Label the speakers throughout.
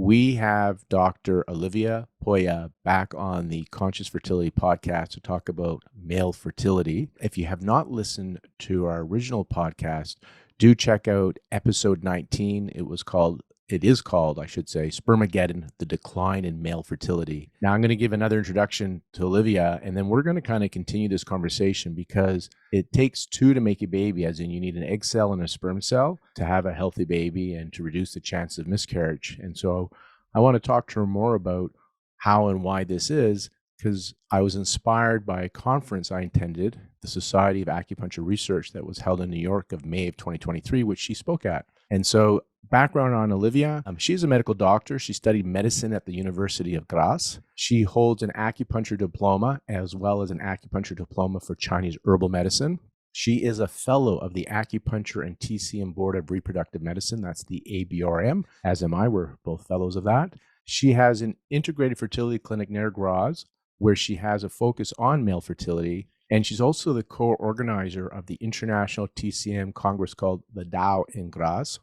Speaker 1: We have Dr. Olivia Pojer back on the Conscious Fertility podcast to talk about male fertility. If you have not listened to our original podcast, do check out episode 19. It is called, I should say, Spermageddon, the Decline in Male Fertility. Now I'm going to give another introduction to Olivia, and then we're going to kind of continue this conversation because it takes two to make a baby, as in you need an egg cell and a sperm cell to have a healthy baby and to reduce the chance of miscarriage. And so I want to talk to her more about how and why this is, because I was inspired by a conference I attended, the Society of Acupuncture Research, that was held in New York of May of 2023, which she spoke at. And so background on Olivia, she's a medical doctor. She studied medicine at the University of Graz. She holds an acupuncture diploma as well as an acupuncture diploma for Chinese Herbal Medicine. She is a fellow of the Acupuncture and TCM Board of Reproductive Medicine. That's the ABRM, as am I. We're both fellows of that. She has an integrated fertility clinic near Graz, where she has a focus on male fertility. And she's also the co-organizer of the International TCM Congress called the Tao in Graz,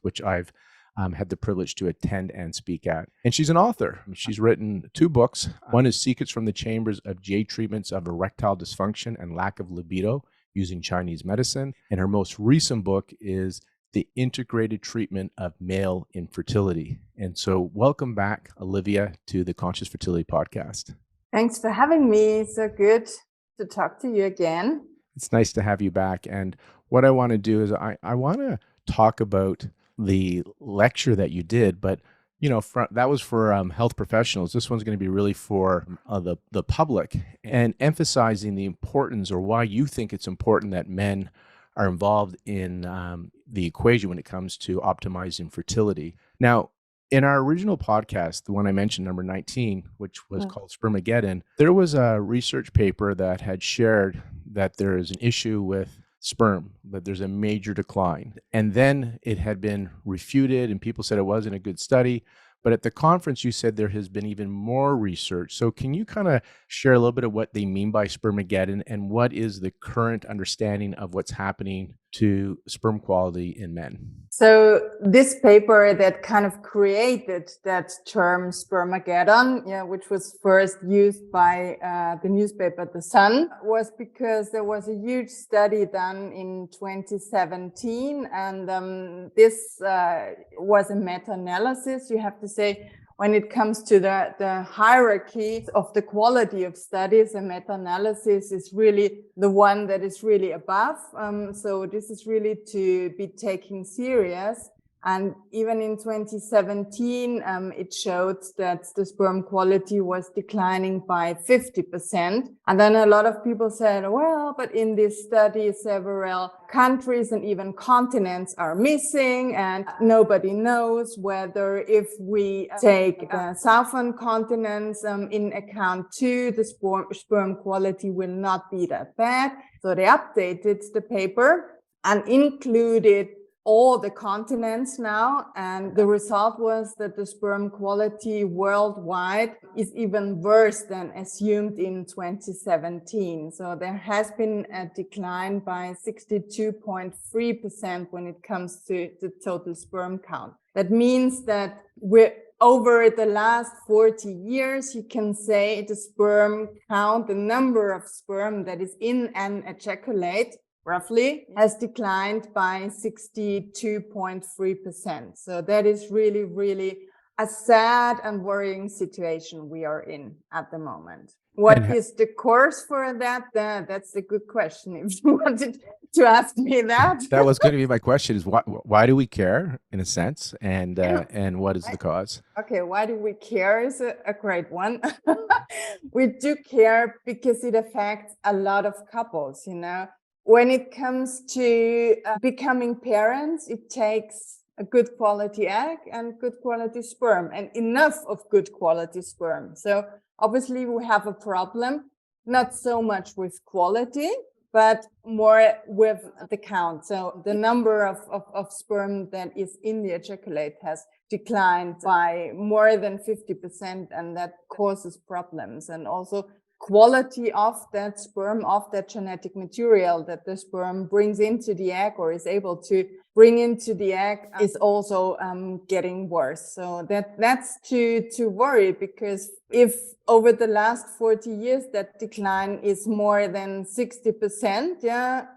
Speaker 1: which I've had the privilege to attend and speak at. And she's an author. She's written two books. One is Secrets from the Chambers of Jade Treatments of Erectile Dysfunction and Lack of Libido using Chinese Medicine. And her most recent book is The Integrated Treatment of Male Infertility. And so welcome back, Olivia, to the Conscious Fertility Podcast.
Speaker 2: Thanks for having me. So good to talk to you again.
Speaker 1: It's nice to have you back. And what I want to do is I want to talk about the lecture that you did, but that was for health professionals. This one's going to be really for the public, and emphasizing the importance, or why you think it's important, that men are involved in the equation when it comes to optimizing fertility. Now, in our original podcast, the one I mentioned, number 19, which was called Spermageddon, there was a research paper that had shared that there is an issue with sperm, that there's a major decline. And then it had been refuted and people said it wasn't a good study. But at the conference, you said there has been even more research. So can you kind of share a little bit of what they mean by Spermageddon and what is the current understanding of what's happening to sperm quality in men?
Speaker 2: So this paper that kind of created that term Spermageddon, which was first used by the newspaper The Sun, was because there was a huge study done in 2017. And this was a meta-analysis, you have to say. When it comes to the hierarchy of the quality of studies, a meta-analysis is really the one that is really above. So this is really to be taken serious. And even in 2017, it showed that the sperm quality was declining by 50%. And then a lot of people said, well, but in this study, several countries and even continents are missing, and nobody knows whether, if we take the southern continents in account too, the sperm quality will not be that bad. So they updated the paper and included all the continents now, and the result was that the sperm quality worldwide is even worse than assumed in 2017. So there has been a decline by 62.3% when it comes to the total sperm count. That means that we're over the last 40 years, you can say the sperm count, the number of sperm that is in an ejaculate, roughly, has declined by 62.3%. So that is really, really a sad and worrying situation we are in at the moment. What is the cause for that? That's a good question. If you wanted to ask me that.
Speaker 1: That was going to be my question, is why do we care, in a sense, and what is the cause?
Speaker 2: Okay, why do we care is a great one. We do care because it affects a lot of couples, When it comes to becoming parents, it takes a good quality egg and good quality sperm, and enough of good quality sperm. So obviously we have a problem, not so much with quality, but more with the count. So the number of sperm that is in the ejaculate has declined by more than 50%, and that causes problems. And also quality of that sperm, of that genetic material that the sperm brings into the egg or is able to bring into the egg is also getting worse. So that's to worry, because if over the last 40 years that decline is more than 60%,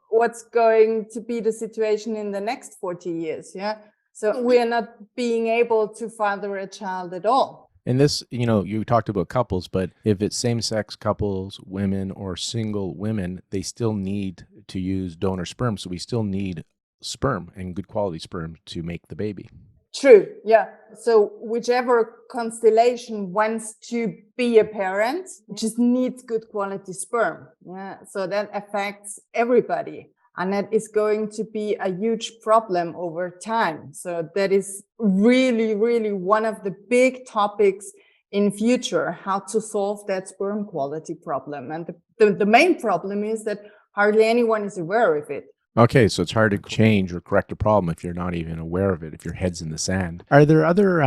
Speaker 2: what's going to be the situation in the next 40 years? Yeah. So we are not being able to father a child at all.
Speaker 1: And this, you talked about couples, but if it's same-sex couples, women, or single women, they still need to use donor sperm. So we still need sperm, and good quality sperm, to make the baby.
Speaker 2: True. Yeah. So whichever constellation wants to be a parent just needs good quality sperm. Yeah. So that affects everybody. And that is going to be a huge problem over time. So that is really, really one of the big topics in future, how to solve that sperm quality problem. And the main problem is that hardly anyone is aware of it.
Speaker 1: Okay, so it's hard to change or correct a problem if you're not even aware of it, if your head's in the sand. Are there other,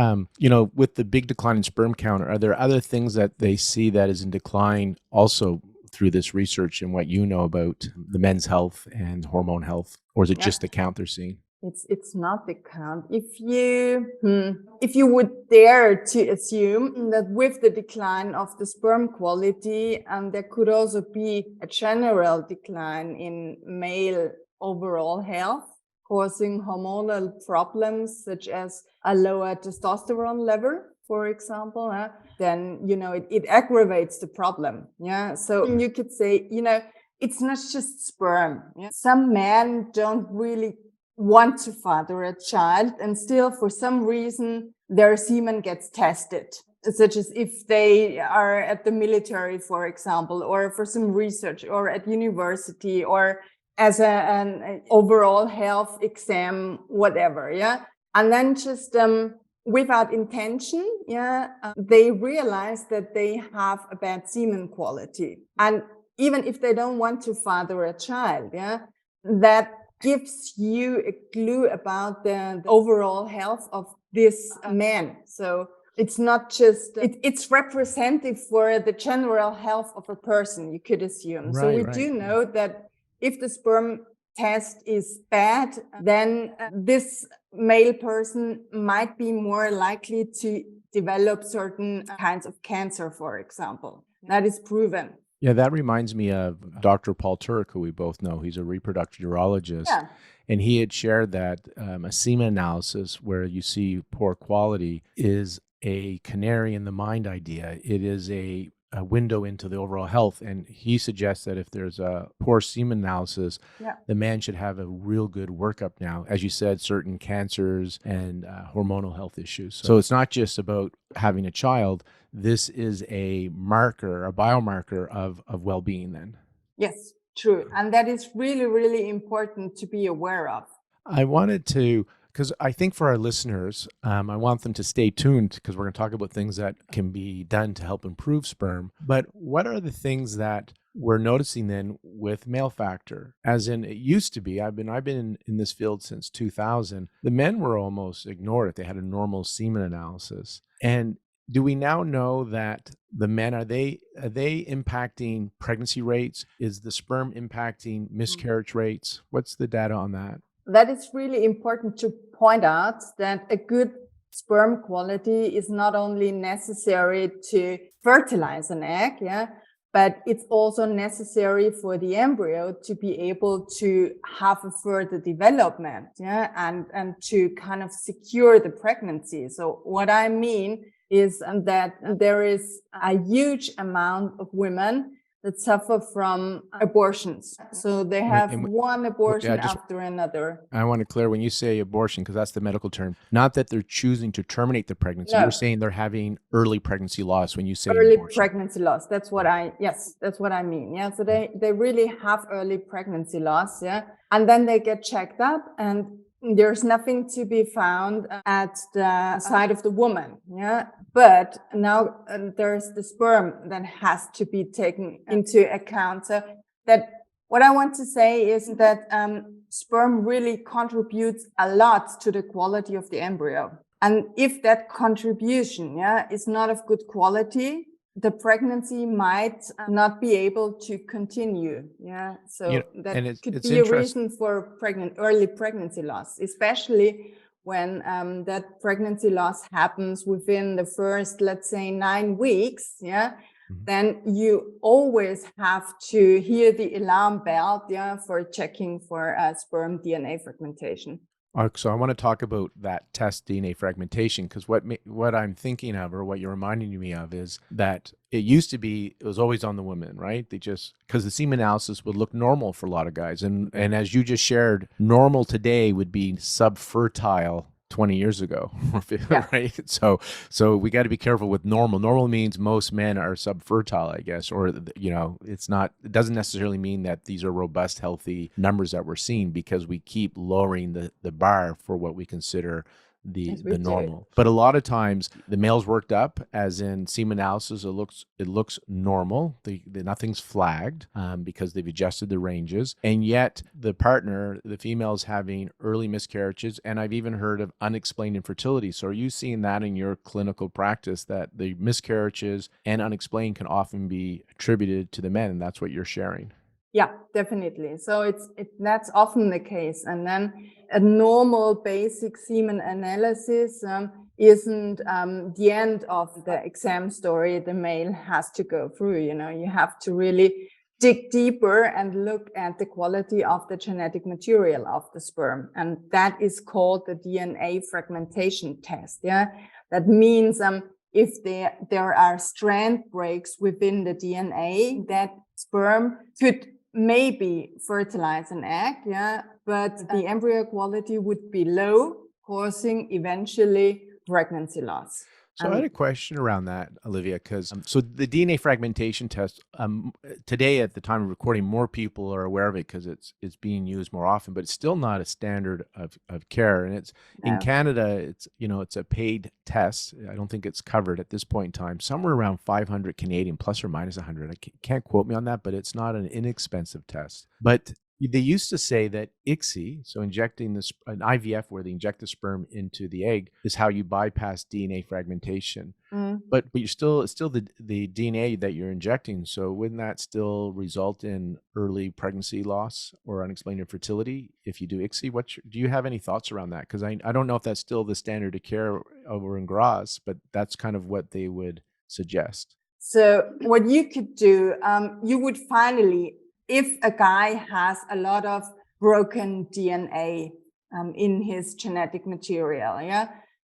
Speaker 1: with the big decline in sperm count, are there other things that they see that is in decline also through this research and what you know about the men's health and hormone health? Or is it just the count they're seeing?
Speaker 2: It's not the count. If you would dare to assume that with the decline of the sperm quality, there could also be a general decline in male overall health, causing hormonal problems such as a lower testosterone level, for example, then, it aggravates the problem. Yeah. So you could say, it's not just sperm. Yeah? Some men don't really want to father a child, and still for some reason their semen gets tested, such as if they are at the military, for example, or for some research, or at university, or as an overall health exam, whatever. Yeah. And then just without intention, they realize that they have a bad semen quality. And even if they don't want to father a child, that gives you a clue about the overall health of this man. So it's not just, it's representative for the general health of a person, you could assume. So we do know that if the sperm test is bad, then this male person might be more likely to develop certain kinds of cancer, for example. That is proven.
Speaker 1: Yeah, that reminds me of Dr. Paul Turek, who we both know. He's a reproductive urologist. Yeah. And he had shared that a semen analysis where you see poor quality is a canary in the mind idea. It is a window into the overall health. And he suggests that if there's a poor semen analysis, the man should have a real good workup now. As you said, certain cancers and hormonal health issues. So it's not just about having a child. This is a marker, a biomarker of well-being then.
Speaker 2: Yes, true. And that is really, really important to be aware of.
Speaker 1: I wanted to, because I think for our listeners, I want them to stay tuned, because we're going to talk about things that can be done to help improve sperm. But what are the things that we're noticing then with male factor? As in, it used to be, I've been in this field since 2000. The men were almost ignored if they had a normal semen analysis. And do we now know that the men, are they impacting pregnancy rates? Is the sperm impacting miscarriage rates? What's the data on that?
Speaker 2: That is really important to point out, that a good sperm quality is not only necessary to fertilize an egg, but it's also necessary for the embryo to be able to have a further development, and to kind of secure the pregnancy. So what I mean is that there is a huge amount of women that suffer from abortions. So they have one abortion after another.
Speaker 1: I want to clear, when you say abortion, because that's the medical term, not that they're choosing to terminate the pregnancy. No. You're saying they're having early pregnancy loss when you say
Speaker 2: early
Speaker 1: abortion.
Speaker 2: Pregnancy loss. That's what I mean. Yeah. So they really have early pregnancy loss. Yeah. And then they get checked up, and there's nothing to be found at the side of the woman. Yeah. But now there's the sperm that has to be taken into account. So that what I want to say is that sperm really contributes a lot to the quality of the embryo. And if that contribution is not of good quality, the pregnancy might not be able to continue. Yeah, so that could be a reason for early pregnancy loss, especially when that pregnancy loss happens within the first, let's say, 9 weeks. Yeah. Then you always have to hear the alarm bell, for checking for sperm DNA fragmentation.
Speaker 1: So I want to talk about that test DNA fragmentation, because what I'm thinking of, or what you're reminding me of, is that it used to be, it was always on the women, right? They just, because the semen analysis would look normal for a lot of guys. And as you just shared, normal today would be subfertile 20 years ago, right? So we got to be careful with normal. Normal means most men are subfertile, I guess, or, it doesn't necessarily mean that these are robust, healthy numbers that we're seeing, because we keep lowering the bar for what we consider the normal. But a lot of times the male's worked up, as in semen analysis, it looks normal. Nothing's flagged because they've adjusted the ranges, and yet the partner, the female, is having early miscarriages, and I've even heard of unexplained infertility. So are you seeing that in your clinical practice, that the miscarriages and unexplained can often be attributed to the men, and that's what you're sharing?
Speaker 2: Yeah, definitely. So that's often the case. And then a normal basic semen analysis isn't the end of the exam story the male has to go through. You have to really dig deeper and look at the quality of the genetic material of the sperm. And that is called the DNA fragmentation test. Yeah, that means if there are strand breaks within the DNA, that sperm could maybe fertilize an egg, but the embryo quality would be low, causing eventually pregnancy loss.
Speaker 1: So I had a question around that, Olivia, because so the DNA fragmentation test, today at the time of recording, more people are aware of it because it's being used more often, but it's still not a standard of care. And it's in Canada, it's a paid test. I don't think it's covered at this point in time, somewhere around 500 Canadian, plus or minus 100. I can't quote me on that, but it's not an inexpensive test. But they used to say that ICSI, so injecting an IVF where they inject the sperm into the egg, is how you bypass DNA fragmentation. But it's still the DNA that you're injecting. So wouldn't that still result in early pregnancy loss or unexplained infertility if you do ICSI? Do you have any thoughts around that? Because I don't know if that's still the standard of care over in Graz, but that's kind of what they would suggest.
Speaker 2: So what you could do, you would finally, if a guy has a lot of broken DNA in his genetic material,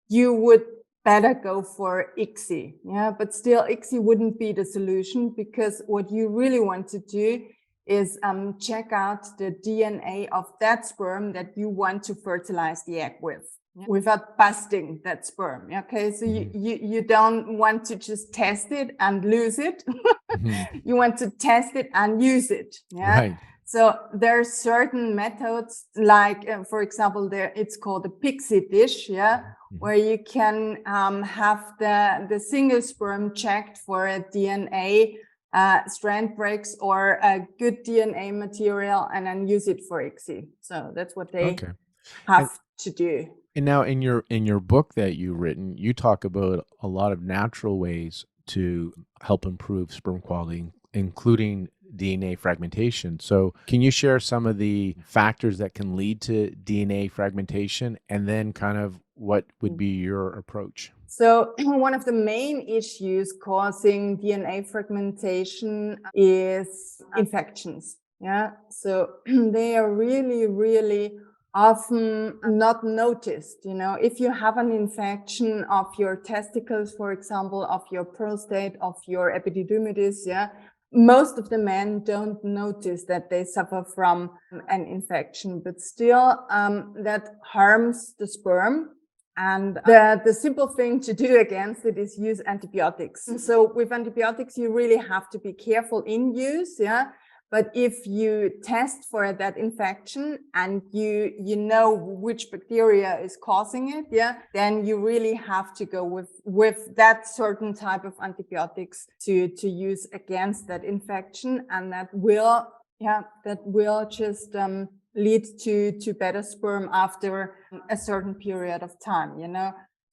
Speaker 2: you would better go for ICSI. But still, ICSI wouldn't be the solution, because what you really want to do is check out the DNA of that sperm that you want to fertilize the egg with, without busting that sperm. Okay, so you don't want to just test it and lose it. You want to test it and use it.
Speaker 1: Right.
Speaker 2: So there are certain methods, like for example, it's called a pixie dish, where you can have the single sperm checked for a DNA strand breaks or a good DNA material, and then use it for ICSI. So that's what they have to do.
Speaker 1: And now in your book that you've written, you talk about a lot of natural ways to help improve sperm quality, including DNA fragmentation. So can you share some of the factors that can lead to DNA fragmentation, and then kind of what would be your approach?
Speaker 2: So one of the main issues causing DNA fragmentation is infections. So they are really, really often not noticed. If you have an infection of your testicles, for example, of your prostate, of your epididymitis, most of the men don't notice that they suffer from an infection, but still that harms the sperm. And the simple thing to do against it is use antibiotics. So with antibiotics, you really have to be careful in use. But if you test for that infection and you know which bacteria is causing it, then you really have to go with that certain type of antibiotics to use against that infection, and that will just lead to better sperm after a certain period of time.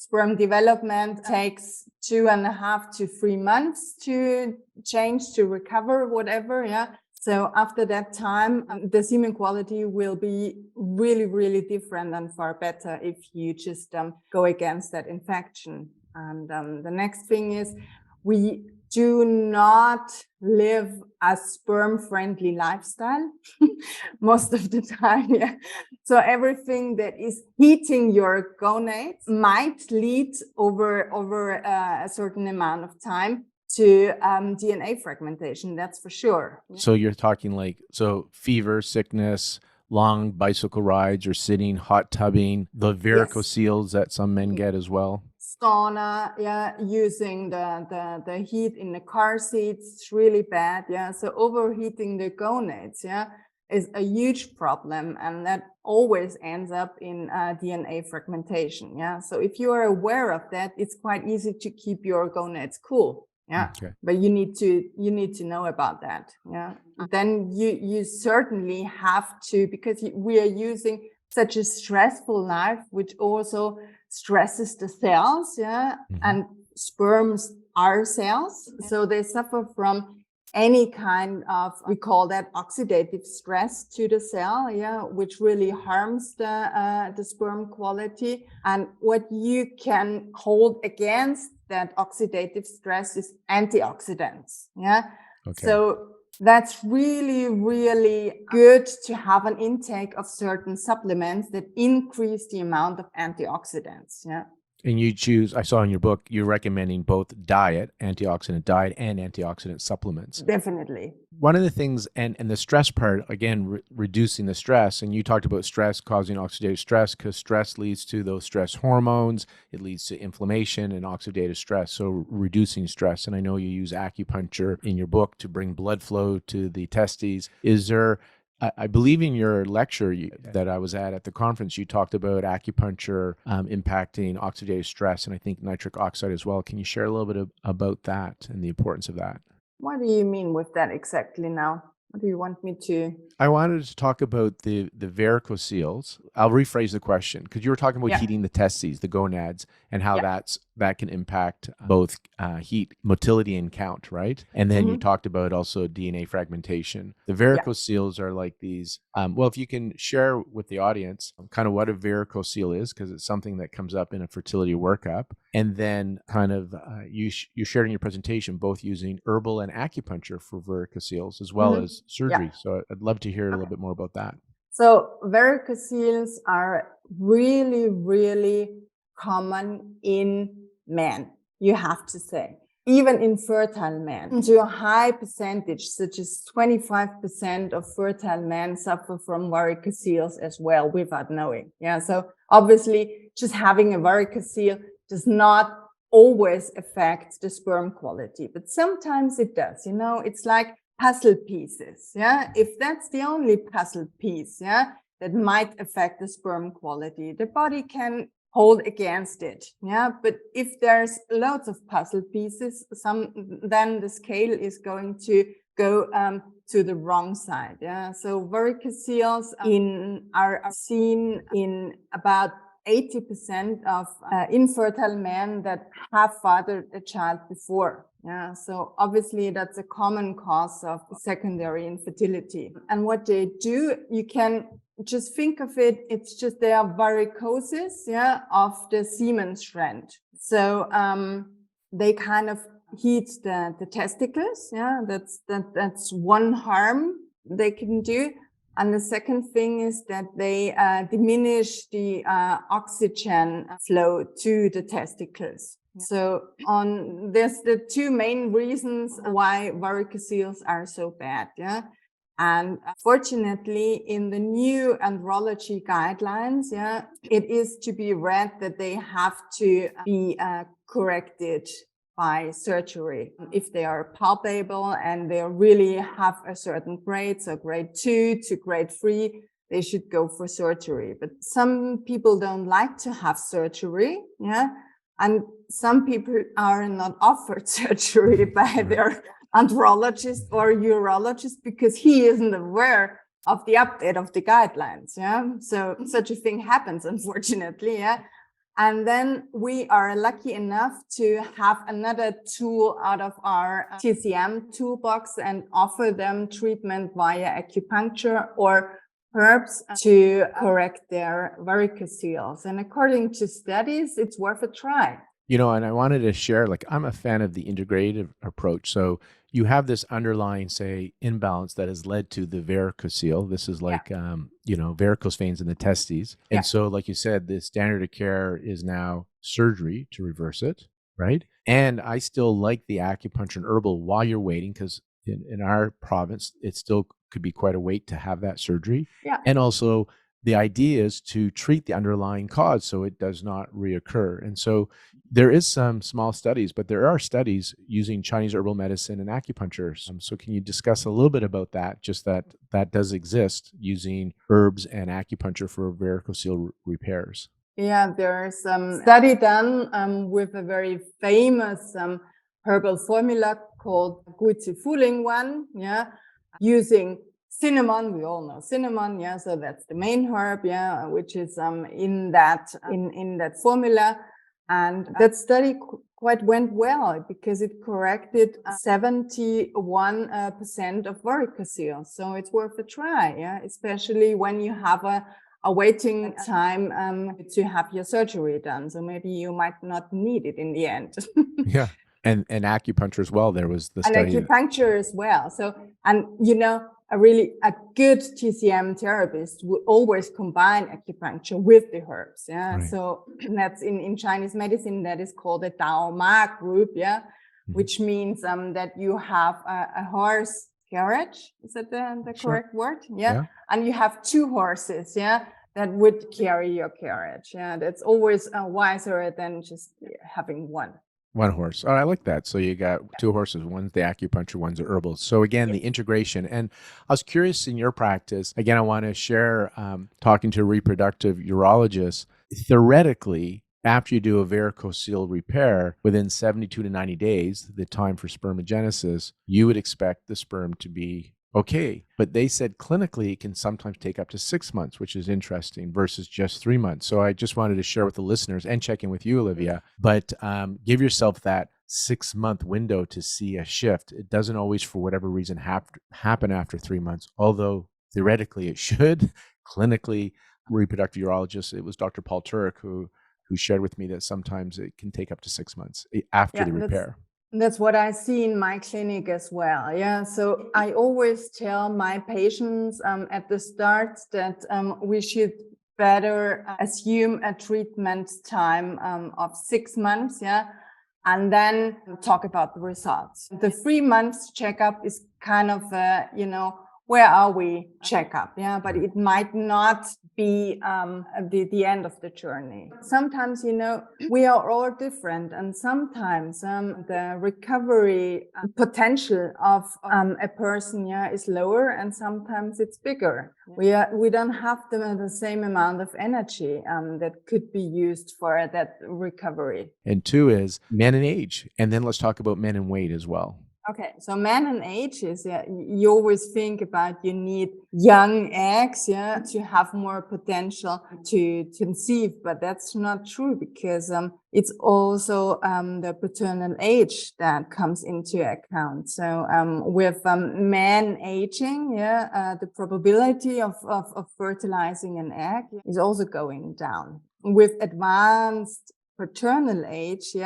Speaker 2: Sperm development takes 2.5 to 3 months to change, to recover, whatever. Yeah. So after that time, the semen quality will be really, really different and far better if you just go against that infection. And the next thing is, we do not live a sperm-friendly lifestyle most of the time. Yeah. So everything that is heating your gonads might lead over a certain amount of time to DNA fragmentation. That's for sure.
Speaker 1: So you're talking like, so fever, sickness, long bicycle rides or sitting, hot tubbing, the varicocele that some men get as well.
Speaker 2: Sauna, yeah, using the heat in the car seats, it's really bad. Yeah. So overheating the gonads, yeah, is a huge problem, and that always ends up in DNA fragmentation. Yeah. So if you are aware of that, it's quite easy to keep your gonads cool. Yeah.
Speaker 1: Okay.
Speaker 2: But you need to know about that. Yeah. Then you certainly have to, because we are using such a stressful life, which also stresses the cells. Yeah. And sperms are cells, so they suffer from any kind of, we call that oxidative stress to the cell, yeah, which really harms the sperm quality. And what you can hold against that oxidative stress is antioxidants. Yeah.
Speaker 1: Okay.
Speaker 2: So that's really, really good to have an intake of certain supplements that increase the amount of antioxidants. Yeah.
Speaker 1: And you choose, I saw in your book, you're recommending both antioxidant diet and antioxidant supplements.
Speaker 2: Definitely.
Speaker 1: One of the things, and the stress part, again, reducing the stress, and you talked about stress causing oxidative stress, because stress leads to those stress hormones. It leads to inflammation and oxidative stress. So reducing stress. And I know you use acupuncture in your book to bring blood flow to the testes. Is there, I believe in your lecture that I was at the conference, you talked about acupuncture impacting oxidative stress, and I think nitric oxide as well. Can you share a little bit about that and the importance of that?
Speaker 2: What do you mean with that exactly now? What do you want me to?
Speaker 1: I wanted to talk about the varicoceles. I'll rephrase the question, because you were talking about heating the testes, the gonads, and how that can impact both heat, motility, and count, right? And then you talked about also DNA fragmentation. The varicoceles are like these. Well, if you can share with the audience kind of what a varicocele is, because it's something that comes up in a fertility workup. And then kind of you shared in your presentation both using herbal and acupuncture for varicoceles as well as surgery. So I'd love to hear a little bit more about that.
Speaker 2: So varicoceles are really, really common in men, you have to say. Even in fertile men, to a high percentage, such as 25% of fertile men suffer from varicoceles as well without knowing. Yeah, so obviously just having a varicocele does not always affect the sperm quality, but sometimes it does. You know, it's like puzzle pieces. Yeah, if that's the only puzzle piece, yeah, that might affect the sperm quality, the body can hold against it. Yeah, but if there's lots of puzzle pieces, then the scale is going to go to the wrong side. Yeah, so varicoceles are seen in about 80% of infertile men that have fathered a child before. Yeah, so obviously that's a common cause of secondary infertility. And what they do, you can just think of it, it's just they are varicoses, yeah, of the semen strand. So they kind of heat the testicles. Yeah, that's one harm they can do. And the second thing is that they diminish the oxygen flow to the testicles. So there's the two main reasons why varicoceles are so bad. Yeah. And fortunately, in the new andrology guidelines, yeah, it is to be read that they have to be corrected by surgery. If they are palpable and they really have a certain grade, so grade 2 to grade 3, they should go for surgery. But some people don't like to have surgery, yeah, and some people are not offered surgery by their andrologist or urologist because he isn't aware of the update of the guidelines. Yeah, so such a thing happens, unfortunately. Yeah. And then we are lucky enough to have another tool out of our TCM toolbox and offer them treatment via acupuncture or herbs to correct their varicocele. And according to studies, it's worth a try.
Speaker 1: You know, and I wanted to share, like, I'm a fan of the integrative approach. So you have this underlying, say, imbalance that has led to the varicocele. This is like, you know, varicose veins in the testes. And so, like you said, the standard of care is now surgery to reverse it, right? And I still like the acupuncture and herbal while you're waiting, because in our province, it still could be quite a wait to have that surgery.
Speaker 2: Yeah.
Speaker 1: And also, the idea is to treat the underlying cause so it does not reoccur. And so there is some small studies, but there are studies using Chinese herbal medicine and acupuncture. So can you discuss a little bit about that, just that does exist, using herbs and acupuncture for varicocele repairs?
Speaker 2: Yeah, there's some study done with a very famous herbal formula called Guizi Fuling one, using cinnamon. We all know cinnamon, so that's the main herb, which is in that formula. And that study quite went well because it corrected 71% of varicocele. So it's worth a try, especially when you have a waiting time to have your surgery done. So maybe you might not need it in the end.
Speaker 1: Yeah. And acupuncture as well. There was the study.
Speaker 2: And acupuncture as well. So, and you know, a good TCM therapist will always combine acupuncture with the herbs. Yeah.
Speaker 1: Right.
Speaker 2: So that's in Chinese medicine, that is called a Dao Ma group. Yeah. Mm-hmm. Which means that you have a horse carriage. Is that the correct word? Yeah. And you have two horses. Yeah. That would carry your carriage. Yeah. That's always wiser than just having one.
Speaker 1: One horse. Oh, I like that. So you got two horses. One's the acupuncture, one's the herbal. So again, the integration. And I was curious, in your practice, again, I want to share, talking to a reproductive urologist, theoretically, after you do a varicocele repair, within 72 to 90 days, the time for spermogenesis, you would expect the sperm to be okay. But they said clinically it can sometimes take up to 6 months, which is interesting, versus just 3 months. So I just wanted to share with the listeners and check in with you, Olivia, but give yourself that 6-month window to see a shift. It doesn't always, for whatever reason, happen after 3 months, although theoretically it should. Clinically, reproductive urologist, it was Dr. Paul Turek who shared with me that sometimes it can take up to 6 months after the repair.
Speaker 2: That's what I see in my clinic as well. Yeah. So I always tell my patients at the start that we should better assume a treatment time of 6 months. Yeah. And then talk about the results. The 3 months checkup is kind of where are we checkup, but it might not be the end of the journey. Sometimes, we are all different, and sometimes the recovery potential of a person is lower, and sometimes it's bigger. We don't have the same amount of energy that could be used for that recovery.
Speaker 1: And two is men and age, and then let's talk about men and weight as well.
Speaker 2: Okay, so men and age is, you always think about you need young eggs, to have more potential to conceive, but that's not true because it's also the paternal age that comes into account. So with men aging, the probability of fertilizing an egg is also going down. With advanced paternal age,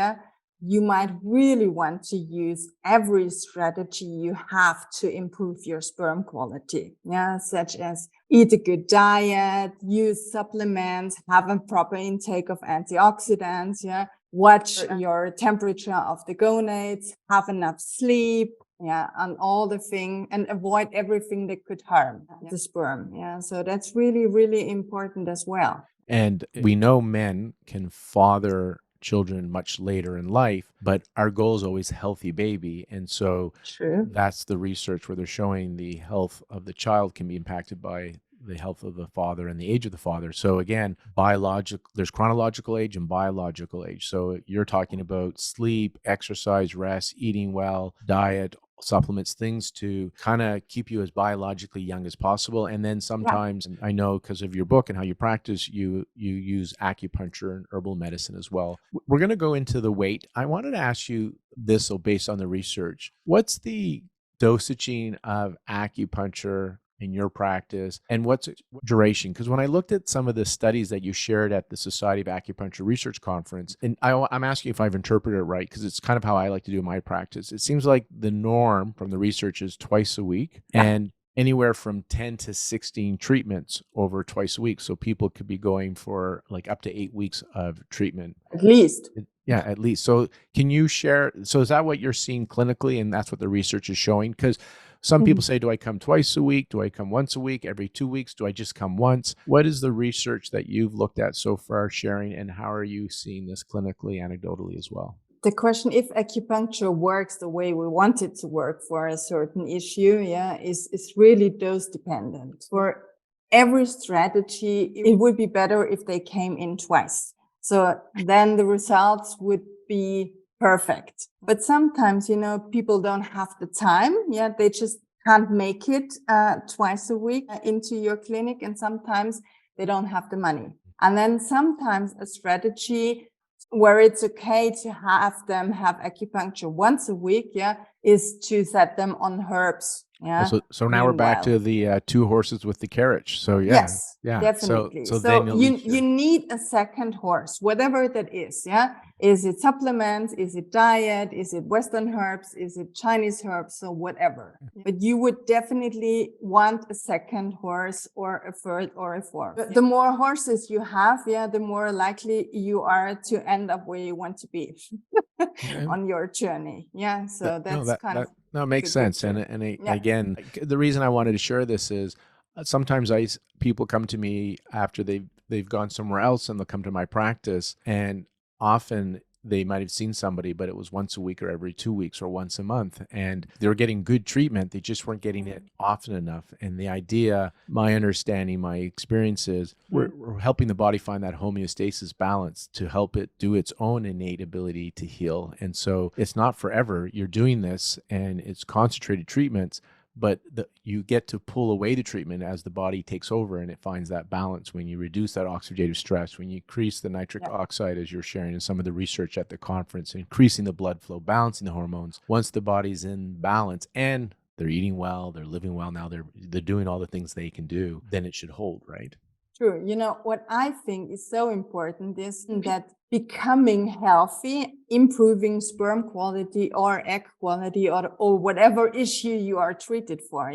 Speaker 2: you might really want to use every strategy you have to improve your sperm quality, such as eat a good diet, use supplements, have a proper intake of antioxidants, watch your temperature of the gonads, have enough sleep, and all the things, and avoid everything that could harm the sperm. So that's really, really important as well.
Speaker 1: And we know men can father children much later in life, but our goal is always healthy baby. And so that's the research where they're showing the health of the child can be impacted by the health of the father and the age of the father. So again, there's chronological age and biological age. So you're talking about sleep, exercise, rest, eating well, diet, supplements, things to kind of keep you as biologically young as possible. And then sometimes, and I know because of your book and how you practice, you use acupuncture and herbal medicine as well. We're going to go into the weight. I wanted to ask you this, so based on the research, what's the dosaging of acupuncture in your practice, and what's duration? Because when I looked at some of the studies that you shared at the Society of Acupuncture Research Conference, and I'm asking if I've interpreted it right, because it's kind of how I like to do my practice. It seems like the norm from the research is twice a week, and anywhere from 10 to 16 treatments over twice a week. So people could be going for like up to 8 weeks of treatment.
Speaker 2: At least.
Speaker 1: Yeah, at least. So can you share, so is that what you're seeing clinically, and that's what the research is showing? Because some people say, do I come twice a week? Do I come once a week, every 2 weeks? Do I just come once? What is the research that you've looked at so far sharing, and how are you seeing this clinically, anecdotally as well?
Speaker 2: The question, if acupuncture works the way we want it to work for a certain issue, is really dose dependent. For every strategy, it would be better if they came in twice. So then the results would be perfect. But sometimes, people don't have the time. They just can't make it twice a week into your clinic. And sometimes they don't have the money. And then sometimes a strategy where it's okay to have them have acupuncture once a week, is to set them on herbs. Yeah.
Speaker 1: So now we're back to the 2 horses with the carriage. So
Speaker 2: yes, definitely. So then you need a second horse, whatever that is. Yeah. Is it supplements? Is it diet? Is it Western herbs? Is it Chinese herbs? So whatever. But you would definitely want a second horse or a third or a fourth. The more horses you have, the more likely you are to end up where you want to be on your journey. Yeah. So
Speaker 1: that makes sense. And again, the reason I wanted to share this is sometimes people come to me after they've gone somewhere else, and they'll come to my practice, and often they might have seen somebody, but it was once a week or every 2 weeks or once a month, and they were getting good treatment. They just weren't getting it often enough. And the idea, my understanding, my experience is we're helping the body find that homeostasis balance to help it do its own innate ability to heal. And so it's not forever. You're doing this, and it's concentrated treatments, but you get to pull away the treatment as the body takes over, and it finds that balance when you reduce that oxidative stress, when you increase the nitric oxide, as you're sharing in some of the research at the conference, increasing the blood flow, balancing the hormones. Once the body's in balance and they're eating well, they're living well, now they're doing all the things they can do, then it should hold, right?
Speaker 2: True. What I think is so important is that becoming healthy, improving sperm quality or egg quality or whatever issue you are treated for,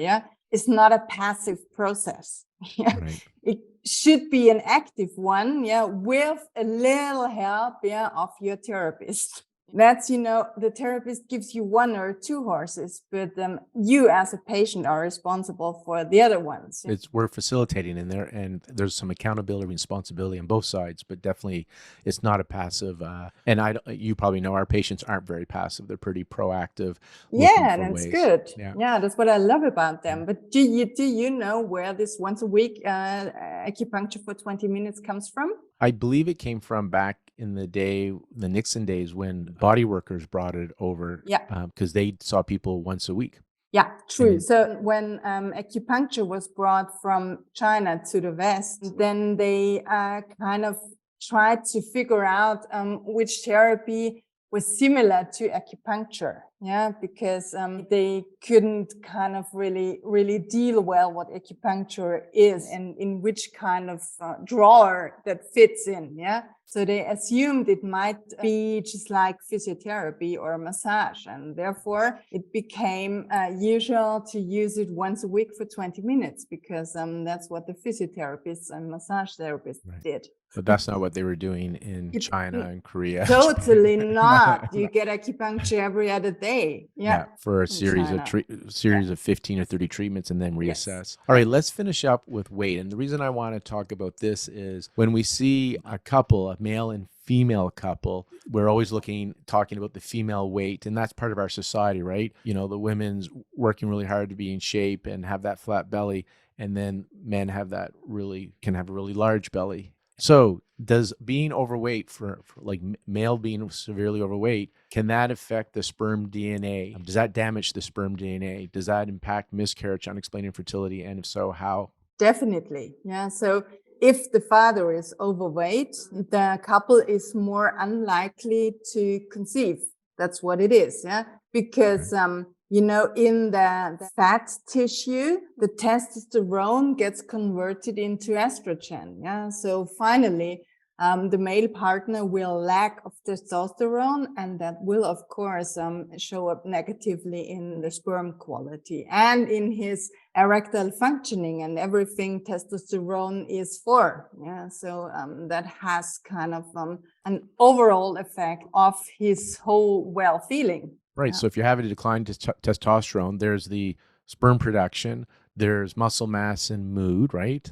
Speaker 2: is not a passive process.
Speaker 1: Right.
Speaker 2: It should be an active one, with a little help, of your therapist. That's, the therapist gives you 1 or 2 horses, but you as a patient are responsible for the other ones.
Speaker 1: We're facilitating in there, and there's some accountability and responsibility on both sides, but definitely it's not a passive, and you probably know our patients aren't very passive. They're pretty proactive.
Speaker 2: That's good. Yeah, that's what I love about them. But do you know where this once a week acupuncture for 20 minutes comes from?
Speaker 1: I believe it came from back in the day, the Nixon days, when body workers brought it over, because they saw people once a week.
Speaker 2: Yeah, true. So when acupuncture was brought from China to the West, then they kind of tried to figure out which therapy was similar to acupuncture, because they couldn't kind of really deal well what acupuncture is and in which kind of drawer that fits in, So they assumed it might be just like physiotherapy or massage, and therefore it became usual to use it once a week for 20 minutes because that's what the physiotherapists and massage therapists did.
Speaker 1: But that's not what they were doing in China and Korea.
Speaker 2: Totally not. You get acupuncture every other day.
Speaker 1: For a series of 15 or 30 treatments, and then reassess. All right, let's finish up with weight. And the reason I want to talk about this is when we see a couple, a male and female couple, we're always talking about the female weight, and that's part of our society, right? The women's working really hard to be in shape and have that flat belly, and then men can have a really large belly. So Does being overweight for like male being severely overweight, can that affect the sperm DNA? Does that damage the sperm DNA? Does that impact miscarriage, unexplained infertility? And if so, how?
Speaker 2: Definitely. Yeah. So if the father is overweight, the couple is more unlikely to conceive. That's what it is. Yeah. Because, in the fat tissue, the testosterone gets converted into estrogen. Yeah. So finally, the male partner will lack of testosterone, and that will, of course, show up negatively in the sperm quality and in his erectile functioning and everything testosterone is for. Yeah, so that has kind of an overall effect of his whole well-feeling.
Speaker 1: Right.
Speaker 2: Yeah.
Speaker 1: So if you're having a decline to testosterone, there's the sperm production, there's muscle mass and mood, right?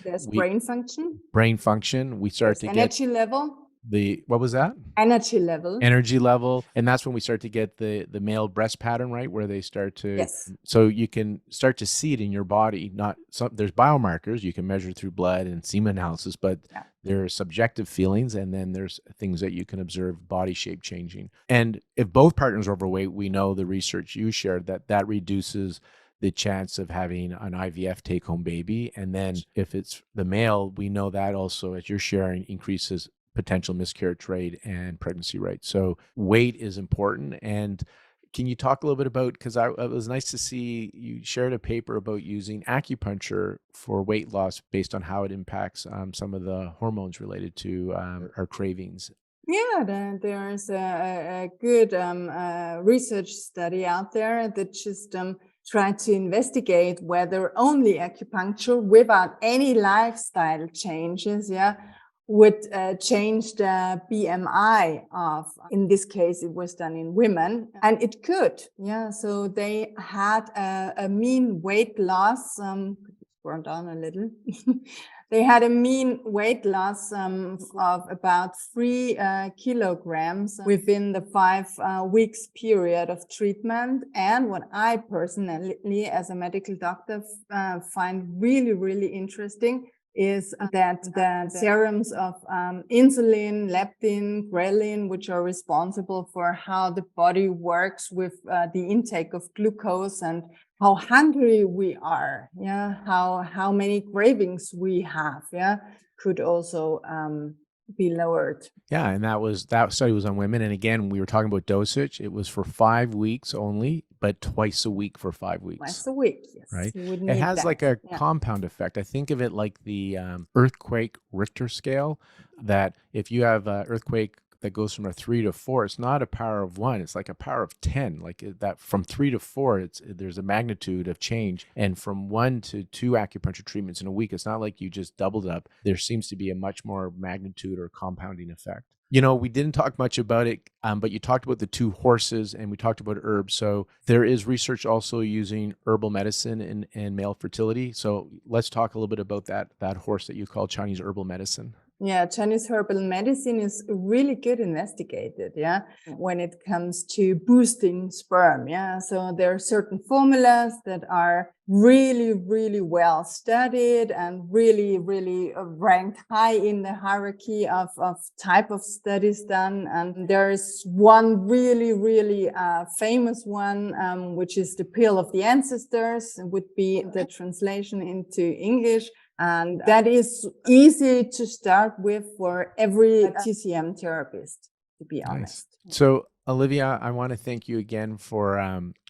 Speaker 2: There's brain function.
Speaker 1: Brain function. We start
Speaker 2: There's
Speaker 1: to
Speaker 2: energy
Speaker 1: get
Speaker 2: level.
Speaker 1: what was that?
Speaker 2: Energy level.
Speaker 1: Energy level. And that's when we start to get the male breast pattern, right? Where they start to,
Speaker 2: Yes.
Speaker 1: So you can start to see it in your body. There's biomarkers you can measure through blood and semen analysis, but there are subjective feelings, and then there's things that you can observe, body shape changing. And if both partners are overweight, we know the research you shared that reduces the chance of having an IVF take-home baby. And then if it's the male, we know that also, as you're sharing, increases potential miscarriage rate and pregnancy rate. So weight is important. And can you talk a little bit about, because it was nice to see you shared a paper about using acupuncture for weight loss based on how it impacts some of the hormones related to our cravings.
Speaker 2: Yeah, there's a good research study out there that just tried to investigate whether only acupuncture without any lifestyle changes, would change the BMI of, in this case, it was done in women, and it could. Yeah, so they had a mean weight loss. Could you scroll down a little? They had a mean weight loss of about 3 kilograms within the 5 weeks period of treatment. And what I personally, as a medical doctor, find really, really interesting is that the serums of insulin, leptin, ghrelin, which are responsible for how the body works with the intake of glucose and how hungry we are, how many cravings we have, could also be lowered.
Speaker 1: Yeah, and that study was on women. And again, we were talking about dosage. It was for 5 weeks only, but twice a week for 5 weeks.
Speaker 2: Twice a week, yes.
Speaker 1: Right. It has like a compound effect. I think of it like the earthquake Richter scale, that if you have an earthquake that goes from a 3 to 4, it's not a power of 1, it's like a power of 10. Like that, from 3 to 4, there's a magnitude of change. And from 1 to 2 acupuncture treatments in a week, it's not like you just doubled up. There seems to be a much more magnitude or compounding effect. We didn't talk much about it, but you talked about the 2 horses, and we talked about herbs. So there is research also using herbal medicine in male fertility. So let's talk a little bit about that horse that you call Chinese herbal medicine.
Speaker 2: Yeah, Chinese herbal medicine is really good investigated, when it comes to boosting sperm, So there are certain formulas that are really, really well studied and really, really ranked high in the hierarchy of type of studies done. And there is one really, really famous one, which is the pill of the ancestors, would be the translation into English. And that is easy to start with for every TCM therapist, to be honest.
Speaker 1: So, Olivia, I want to thank you again for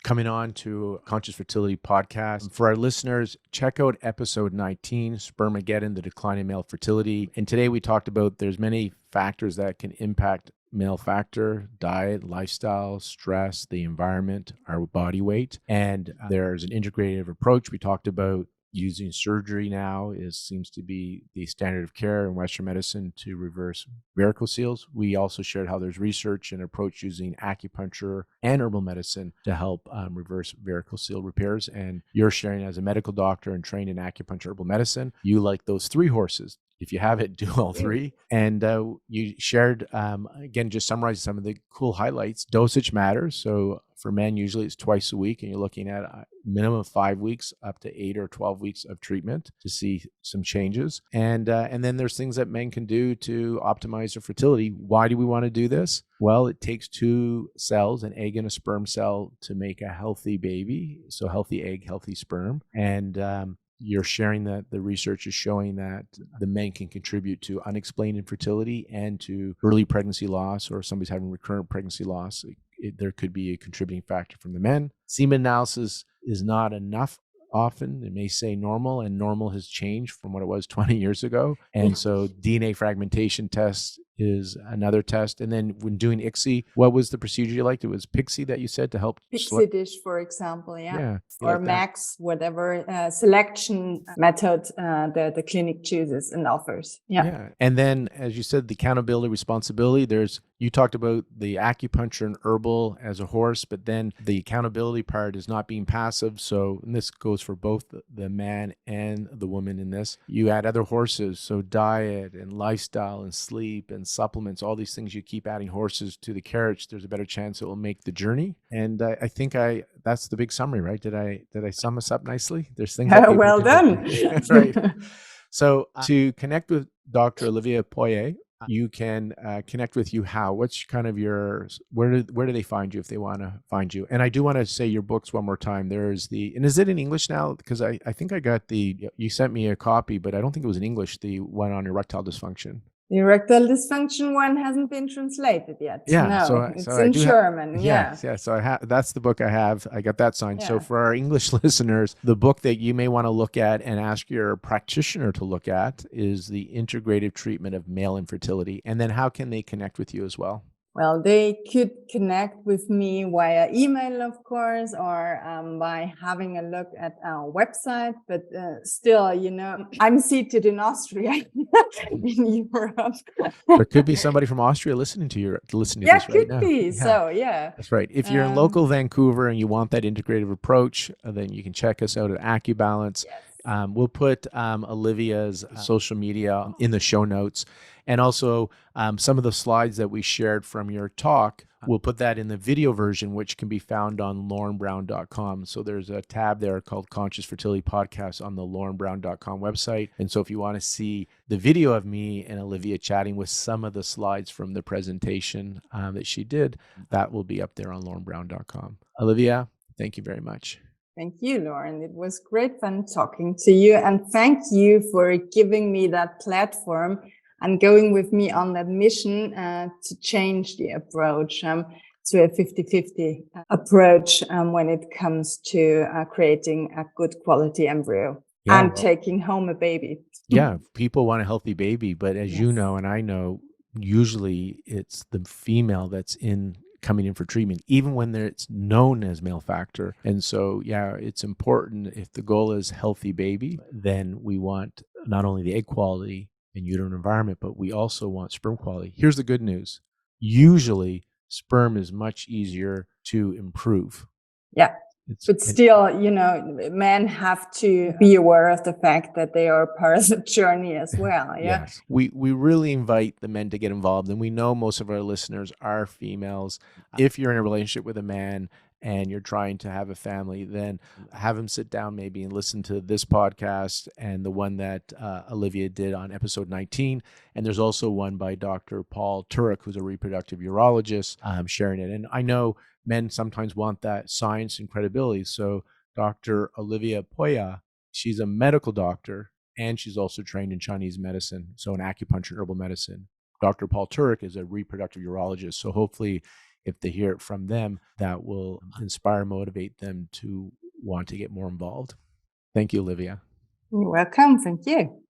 Speaker 1: coming on to Conscious Fertility Podcast. For our listeners, check out episode 19, Spermageddon, the decline in male fertility. And today we talked about there's many factors that can impact male factor: diet, lifestyle, stress, the environment, our body weight. And there's an integrative approach. We talked about using surgery now seems to be the standard of care in Western medicine to reverse varicocele. We also shared how there's research and approach using acupuncture and herbal medicine to help reverse varicocele repairs. And you're sharing as a medical doctor and trained in acupuncture herbal medicine, you like those 3 horses: If you have it, do all three. And you shared, again, just summarize some of the cool highlights. Dosage matters. So for men, usually it's twice a week, and you're looking at a minimum of 5 weeks up to 8 or 12 weeks of treatment to see some changes. And then there's things that men can do to optimize their fertility. Why do we want to do this? Well, it takes two cells, an egg and a sperm cell, to make a healthy baby. So healthy egg, healthy sperm. And you're sharing that the research is showing that the men can contribute to unexplained infertility and to early pregnancy loss, or somebody's having recurrent pregnancy loss. There could be a contributing factor from the men. Semen analysis is not enough. Often it may say normal, and normal has changed from what it was 20 years ago. And so DNA fragmentation test is another test. And then when doing ICSI, what was the procedure you liked? It was Pixie that you said to help?
Speaker 2: Pixie dish, for example,
Speaker 1: Yeah.
Speaker 2: or like Max, whatever selection method the clinic chooses and offers.
Speaker 1: Yeah. And then, as you said, the accountability, responsibility, you talked about the acupuncture and herbal as a horse, but then the accountability part is not being passive. So, and this goes for both the man and the woman in this. You add other horses, so diet and lifestyle and sleep and supplements, all these things. You keep adding horses to the carriage, there's a better chance it will make the journey. And I think that's the big summary, right? Did I sum us up nicely? There's things that
Speaker 2: well done.
Speaker 1: Right. So to connect with Dr. Olivia Pojer, you can connect with you how? What's kind of where do they find you if they want to find you? And I do want to say your books one more time. And is it in English now? Because I think I got you sent me a copy, but I don't think it was in English, the one on erectile dysfunction.
Speaker 2: The erectile dysfunction one hasn't been translated yet.
Speaker 1: Yeah,
Speaker 2: no, it's in German. Yeah.
Speaker 1: So that's the book I have. I got that signed. Yeah. So for our English listeners, the book that you may want to look at and ask your practitioner to look at is The Integrative Treatment of Male Infertility. And then how can they connect with you as well?
Speaker 2: Well, they could connect with me via email, of course, or by having a look at our website. But still, I'm seated in Austria, in Europe.
Speaker 1: There could be somebody from Austria listening to this right now.
Speaker 2: Yeah, could be. So, yeah.
Speaker 1: That's right. If you're in local Vancouver and you want that integrative approach, then you can check us out at AcuBalance. Yes. We'll put Olivia's social media in the show notes. And also some of the slides that we shared from your talk, we'll put that in the video version, which can be found on laurenbrown.com. So there's a tab there called Conscious Fertility Podcast on the laurenbrown.com website. And so if you want to see the video of me and Olivia chatting with some of the slides from the presentation that she did, that will be up there on laurenbrown.com. Olivia, thank you very much.
Speaker 2: Thank you, Lauren. It was great fun talking to you. And thank you for giving me that platform and going with me on that mission to change the approach to a 50-50 approach when it comes to creating a good quality embryo and taking home a baby.
Speaker 1: Yeah, people want a healthy baby, but as you know, and I know, usually it's the female that's coming in for treatment, even when it's known as male factor. And so, it's important. If the goal is healthy baby, then we want not only the egg quality and uterine environment, but we also want sperm quality. Here's the good news. Usually sperm is much easier to improve.
Speaker 2: Yeah. But still, men have to be aware of the fact that they are part of the journey as well. Yeah.
Speaker 1: Yes. We really invite the men to get involved. And we know most of our listeners are females. If you're in a relationship with a man and you're trying to have a family, then have him sit down maybe and listen to this podcast and the one that Olivia did on episode 19. And there's also one by Dr. Paul Turek, who's a reproductive urologist, sharing it. And I know men sometimes want that science and credibility. So Dr. Olivia Pojer, she's a medical doctor, and she's also trained in Chinese medicine, so in acupuncture and herbal medicine. Dr. Paul Turek is a reproductive urologist. So hopefully, if they hear it from them, that will inspire, motivate them to want to get more involved. Thank you, Olivia.
Speaker 2: You're welcome. Thank you.